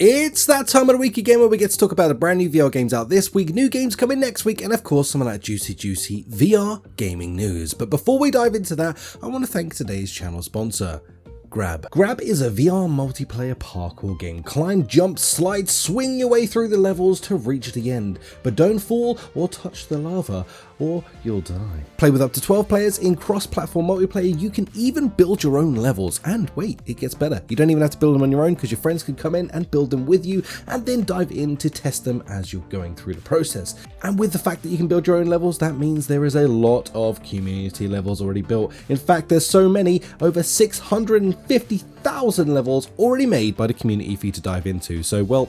It's that time of the week again where we get to talk about the brand new VR games out this week, new games coming next week, and of course some of that juicy VR gaming news. But before we dive into that, I want to thank today's channel sponsor, Grab. Grab is a VR multiplayer parkour game. Climb, jump, slide, swing your way through the levels to reach the end. But don't fall or touch the lava, or you'll die. Play with up to 12 players in cross-platform multiplayer. You can even build your own levels. And wait, it gets better. You don't even have to build them on your own because your friends can come in and build them with you and then dive in to test them as you're going through the process. And with the fact that you can build your own levels, that means there is a lot of community levels already built. In fact, there's so many, over 650,000 levels already made by the community for you to dive into. So, well,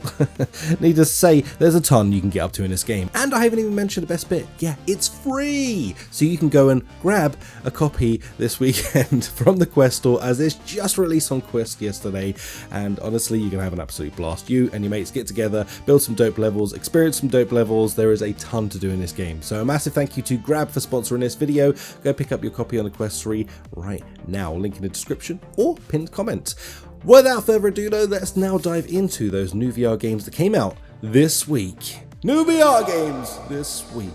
needless to say, there's a ton you can get up to in this game. And I haven't even mentioned the best bit. Yeah, it's free, so you can go and grab a copy this weekend from the Quest store, as it's just released on Quest yesterday. And honestly, you're gonna have an absolute blast. You and your mates get together, build some dope levels, experience some dope levels. There is a ton to do in this game, so a massive thank you to Grab for sponsoring this video. Go pick up your copy on the Quest 3 right now, link in the description or pinned comment. Without further ado though, let's now dive into those new VR games that came out this week. New VR games this week.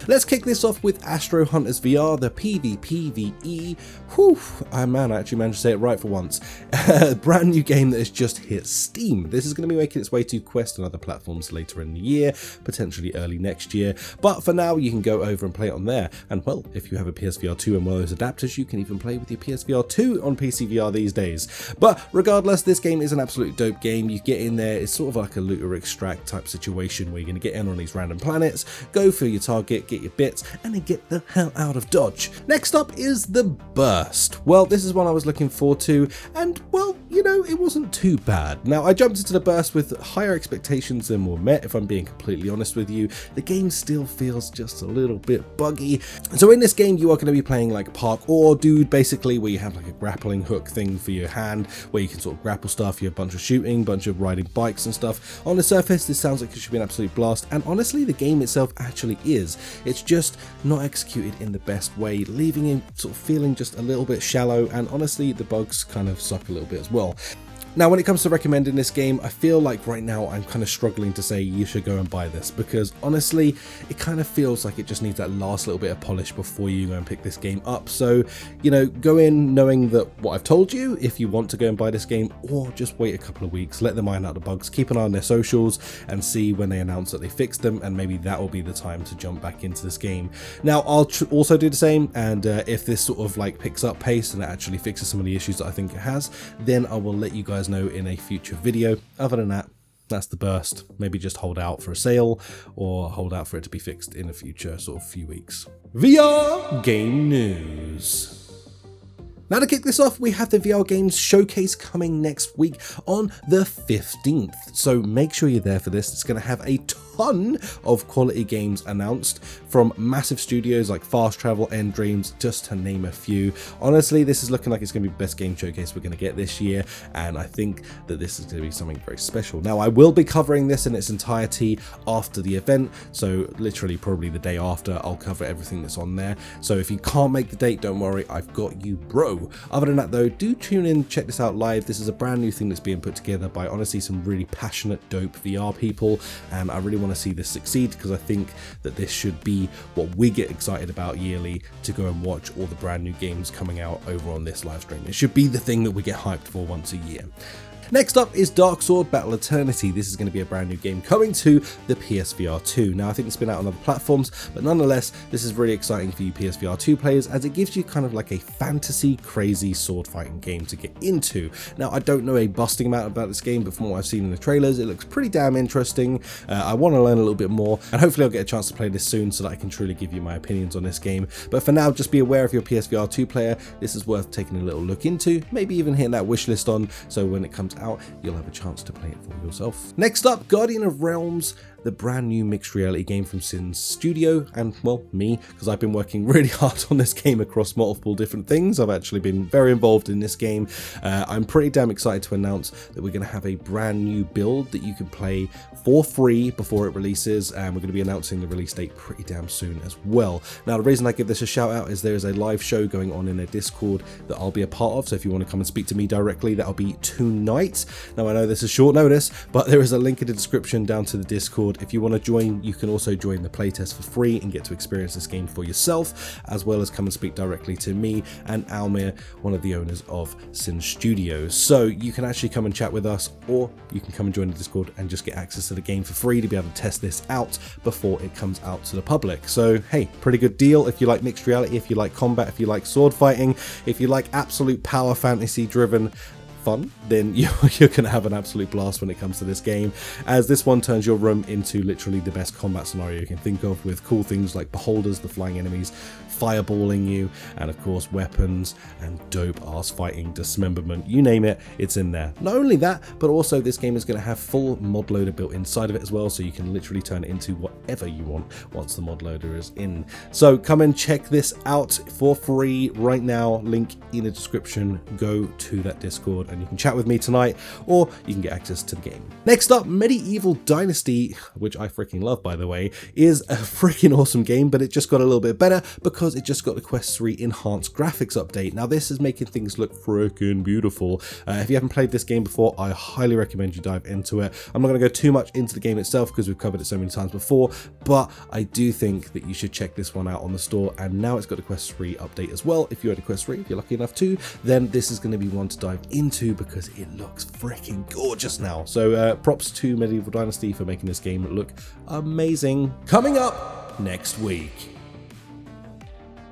Let's kick this off with Astro Hunters VR, the PvPvE. Whew, I actually managed to say it right for once. A brand new game that has just hit Steam. This is going to be making its way to Quest and other platforms later in the year, potentially early next year. But for now, you can go over and play it on there. And well, if you have a PSVR 2 and one of those adapters, you can even play with your PSVR 2 on PCVR these days. But regardless, this game is an absolute dope game. You get in there, it's sort of like a looter extract type situation where you're going to get in on these random planets, go for your target, get your bits, and then get the hell out of Dodge. Next up is The Burst. Well, this is one I was looking forward to, and well, you know, it wasn't too bad. Now, I jumped into The Burst with higher expectations than were met, if I'm being completely honest with you. The game still feels just a little bit buggy. So in this game, you are going to be playing like parkour dude, basically, where you have like a grappling hook thing for your hand, where you can sort of grapple stuff. You have a bunch of shooting, bunch of riding bikes and stuff. On the surface, this sounds like it should be an absolute blast, and honestly, the game itself actually is. It's just not executed in the best way, leaving it sort of feeling just a little bit shallow, and honestly the bugs kind of suck a little bit as well. Now, when it comes to recommending this game, I feel like right now I'm kind of struggling to say you should go and buy this, because honestly, it kind of feels like it just needs that last little bit of polish before you go and pick this game up. So, you know, go in knowing that what I've told you, if you want to go and buy this game, or just wait a couple of weeks, let them iron out the bugs, keep an eye on their socials and see when they announce that they fixed them, and maybe that will be the time to jump back into this game. Now, I'll also do the same, and if this sort of like picks up pace and it actually fixes some of the issues that I think it has, then I will let you guys know in a future video. Other than that, that's The Burst. Maybe just hold out for a sale, or hold out for it to be fixed in a future sort of few weeks. VR game news. Now, to kick this off, we have the VR Games Showcase coming next week on the 15th. So make sure you're there for this. It's going to have a ton of quality games announced from massive studios like Fast Travel, End Dreams, just to name a few. Honestly, this is looking like it's going to be the best game showcase we're going to get this year, and I think that this is going to be something very special. Now, I will be covering this in its entirety after the event, so literally probably the day after, I'll cover everything that's on there. So if you can't make the date, don't worry, I've got you, bro. Other than that though, do tune in, check this out live. This is a brand new thing that's being put together by honestly some really passionate, dope VR people, and I really want to see this succeed, because I think that this should be what we get excited about yearly, to go and watch all the brand new games coming out over on this live stream. It should be the thing that we get hyped for once a year. Next up is Dark Sword Battle Eternity. This is going to be a brand new game coming to the PSVR 2. Now, I think it's been out on other platforms, but nonetheless, this is really exciting for you PSVR 2 players, as it gives you kind of like a fantasy, crazy sword fighting game to get into. Now, I don't know a busting amount about this game, but from what I've seen in the trailers, it looks pretty damn interesting. I want to learn a little bit more, and hopefully I'll get a chance to play this soon so that I can truly give you my opinions on this game. But for now, just be aware, if you're a PSVR 2 player, this is worth taking a little look into, maybe even hitting that wish list on, so when it comes out, you'll have a chance to play it for yourself. Next up, Guardian of Realms, the brand new mixed reality game from Sin's studio, and well, me, because I've been working really hard on this game across multiple different things. I've actually been very involved in this game. I'm pretty damn excited to announce that we're going to have a brand new build that you can play for free before it releases, and we're going to be announcing the release date pretty damn soon as well. Now, the reason I give this a shout out is there is a live show going on in a Discord that I'll be a part of, so if you want to come and speak to me directly, that'll be tonight. tonight. Now I know this is short notice, but there is a link in the description down to the Discord. If you want to join, you can also join the playtest for free and get to experience this game for yourself, as well as come and speak directly to me and Almir, one of the owners of Sin Studios. So you can actually come and chat with us, or you can come and join the Discord and just get access to the game for free to be able to test this out before it comes out to the public. So hey, pretty good deal if you like mixed reality, if you like combat, if you like sword fighting, if you like absolute power fantasy driven fun, then you're going to have an absolute blast when it comes to this game, as this one turns your room into literally the best combat scenario you can think of, with cool things like beholders, the flying enemies, fireballing you, and of course weapons and dope ass fighting, dismemberment, you name it, it's in there. Not only that, but also this game is going to have full mod loader built inside of it as well, so you can literally turn it into whatever you want once the mod loader is in. So come and check this out for free right now, link in the description. Go to that Discord and you can chat with me tonight, or you can get access to the game. Next up, Medieval Dynasty, which I freaking love by the way, is a freaking awesome game, but it just got a little bit better because it just got the Quest 3 enhanced graphics update. Now this is making things look freaking beautiful. If you haven't played this game before, I highly recommend you dive into it. I'm not going to go too much into the game itself because we've covered it so many times before, but I do think that you should check this one out on the store, and now it's got the Quest 3 update as well. If you had a Quest 3, if you're lucky enough to, then this is going to be one to dive into because it looks freaking gorgeous now. So props to Medieval Dynasty for making this game look amazing. Coming up next week.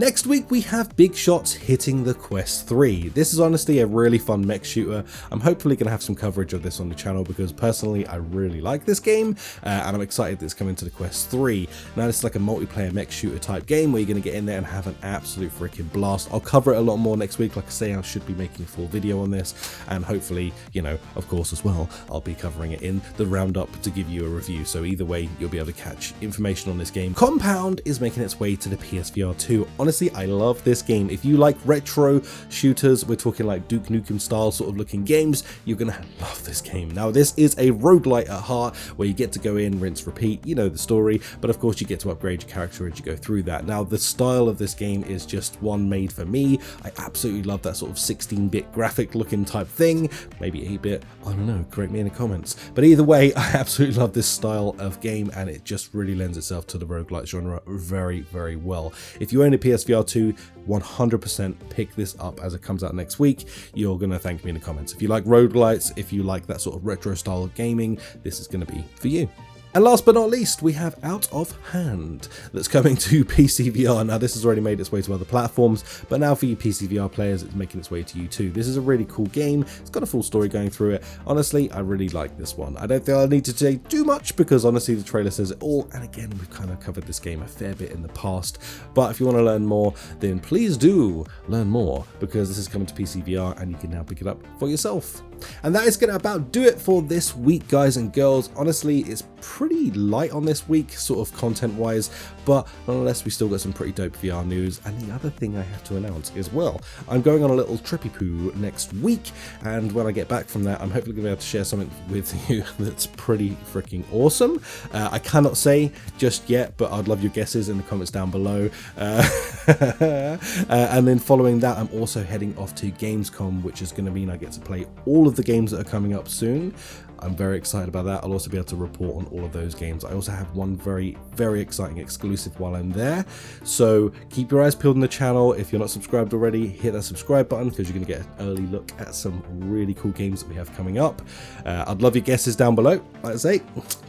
Next week we have big shots hitting the Quest 3. This is honestly a really fun mech shooter. I'm hopefully going to have some coverage of this on the channel because personally I really like this game, and I'm excited that it's coming to the Quest 3. Now this is like a multiplayer mech shooter type game where you're going to get in there and have an absolute freaking blast. I'll cover it a lot more next week. Like I say, I should be making a full video on this, and hopefully, you know, of course as well, I'll be covering it in the roundup to give you a review. So either way, you'll be able to catch information on this game. Compound is making its way to the PSVR 2. Honestly, I love this game. If you like retro shooters, we're talking like Duke Nukem style sort of looking games, you're gonna love this game. Now this is a roguelite at heart, where you get to go in, rinse, repeat, you know the story, but of course you get to upgrade your character as you go through that. Now the style of this game is just one made for me. I absolutely love that sort of 16-bit graphic looking type thing, maybe 8-bit, I don't know, correct me in the comments. But either way, I absolutely love this style of game, and it just really lends itself to the roguelite genre very, very well. If you own a PSVR 2, 100% pick this up as it comes out next week. You're gonna thank me in the comments. If you like roguelites, if you like that sort of retro style of gaming, this is gonna be for you. And last but not least, we have Out of Hand that's coming to PCVR. Now this has already made its way to other platforms, but now for you PCVR players, it's making its way to you too. This is a really cool game. It's got a full story going through it. Honestly, I really like this one. I don't think I need to say too much because honestly the trailer says it all. And again, we've kind of covered this game a fair bit in the past. But if you want to learn more, then please do learn more, because this is coming to PCVR and you can now pick it up for yourself. And that is going to about do it for this week, guys and girls. Honestly, it's pretty light on this week, sort of content wise, but nonetheless we still got some pretty dope VR news. And the other thing I have to announce is, well, I'm going on a little trippy poo next week, and when I get back from that, I'm hopefully going to be able to share something with you that's pretty freaking awesome. I cannot say just yet, but I'd love your guesses in the comments down below. And then following that, I'm also heading off to Gamescom, which is going to mean I get to play all of the games that are coming up soon. I'm very excited about that. I'll also be able to report on all of those games. I also have one very, very exciting exclusive while I'm there. So keep your eyes peeled on the channel. If you're not subscribed already, hit that subscribe button because you're going to get an early look at some really cool games that we have coming up. I'd love your guesses down below. Like I say,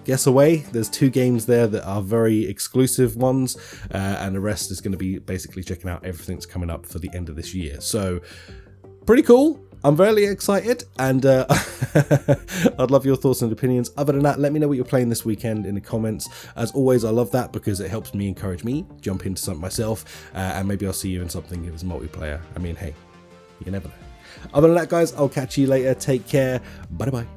guess away. There's 2 games there that are very exclusive ones, and the rest is going to be basically checking out everything that's coming up for the end of this year. So pretty cool. I'm very excited, and I'd love your thoughts and opinions. Other than that, let me know what you're playing this weekend in the comments. As always, I love that because it helps me encourage me, jump into something myself, and maybe I'll see you in something if it's multiplayer. I mean, hey, you never know. Other than that, guys, I'll catch you later. Take care. Bye-bye.